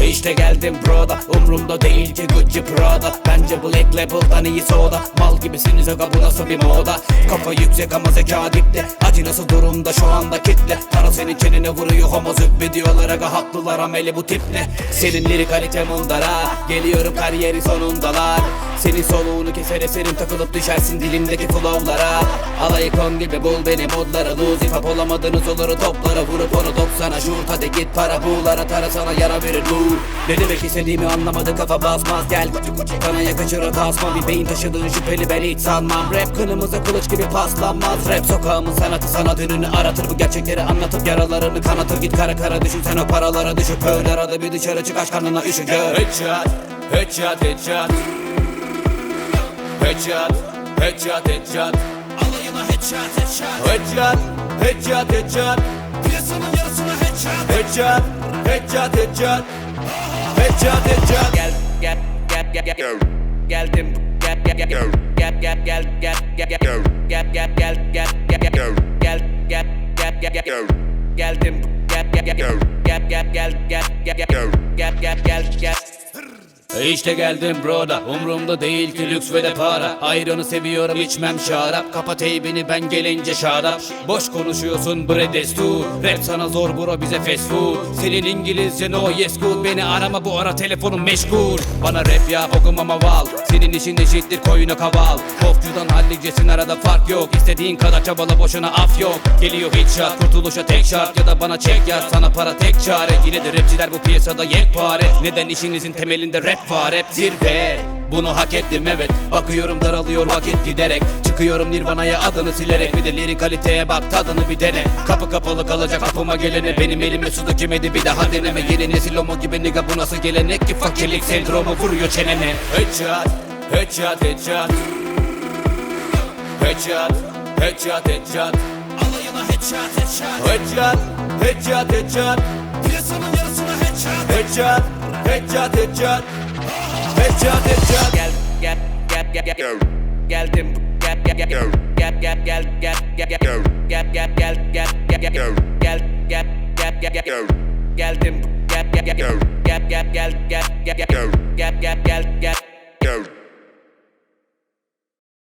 İşte geldim broda, umrumda değil ki Gucci Prada. Bence Black Label'dan iyi soda. Mal gibisiniz aga, bu nasıl bir moda? Kafa yüksek ama zeka dipte. Acı nasıl durumda şu anda kitle. Para senin çenene vuruyor homo zübbe diyorlar aga, haklılar ameli bu tiple. Senin lirik kalite mundara, geliyorum kariyeri sonundalar. Senin soluğunu keser eserim, takılıp düşersin dilimdeki flowlara. Alayı kon gibi bul beni modlara, lose hip hop olamadınız oluru toplara. Vurup onu 90'a şurt, hadi git para buğlara, tara sana yara verir dur. Ne demek istediğimi anlamadı, kafa basmaz. Gel bana yakışır o tasma, bir beyin taşıdığın şüpheli ben hiç sanmam. Rap kınımıza kılıç gibi paslanmaz. Rap sokağımın sanatı, sanat ününü aratır. Bu gerçekleri anlatıp yaralarını kanatır. Git kara kara düşün sen o paralara düşüp öyle arada bir dışarı çık, aç karnına üşü gör. Headshot, headshot, headshot. Headshot, headshot, headshot. Alayına headshot, headshot. Headshot, headshot, headshot. Piyasanın yarısına headshot. Headshot, headshot, headshot. Headshot, headshot. Gel, gel, gel, gel, gel. Geldim. Gel, gel, gel, gel, gel, gel, gel, gel, gel, gel, gel, gel, gel, gel, gel, gel, gel, gel, gel. Geldim. Gel, gel, gel, gel, gel, gel, gel, gel, gel, gel, gel, gel. İşte geldim broda, umrumda değil ki lüks ve de para. Ayranı seviyorum, içmem şarap. Kapat teybini ben gelince şarap. Boş konuşuyorsun bre destur. Rap sana zor bro, bize fast food. Senin İngilizce no yes good. Beni arama bu ara, telefonum meşgul. Bana rap yap okumama val. Senin işin eşittir koyuna kaval. Kofcudan hallicesin, arada fark yok. İstediğin kadar çabala, boşuna af yok. Geliyor headshot, kurtuluşa tek şart. Ya da bana çek yaz, sana para tek çare. Yine de rapçiler bu piyasada yekpare. Neden işinizin temelinde rap var, hep zirve. Bunu hak ettim evet. Bakıyorum daralıyor vakit giderek. Çıkıyorum Nirvana'ya adını silerek. Bir de lirik kaliteye bak, tadını bir dene. Kapı kapalı kalacak kapıma gelene. Benim elime su dökemedi, bir daha deneme. Yeni nesil homo gibi nigga, bu nasıl gelenek ki? Fakirlik sendromu vuruyor çenene. Headshot, headshot, headshot. Headshot, headshot, headshot. Alayına headshot, headshot. Headshot, headshot, headshot. Piyasanın yarısına headshot. Headshot, headshot, headshot. Headshot, headshot. Gel, gel, gel, gel, gel. Geldim. Gel, gel, gel, gel, gel, gel, gel, gel, gel, gel, gel, gel, gel, gel, gel, gel, gel, gel, gel. Geldim. Gel, gel, gel, gel, gel, gel, gel, gel, gel, gel, gel, gel, gel.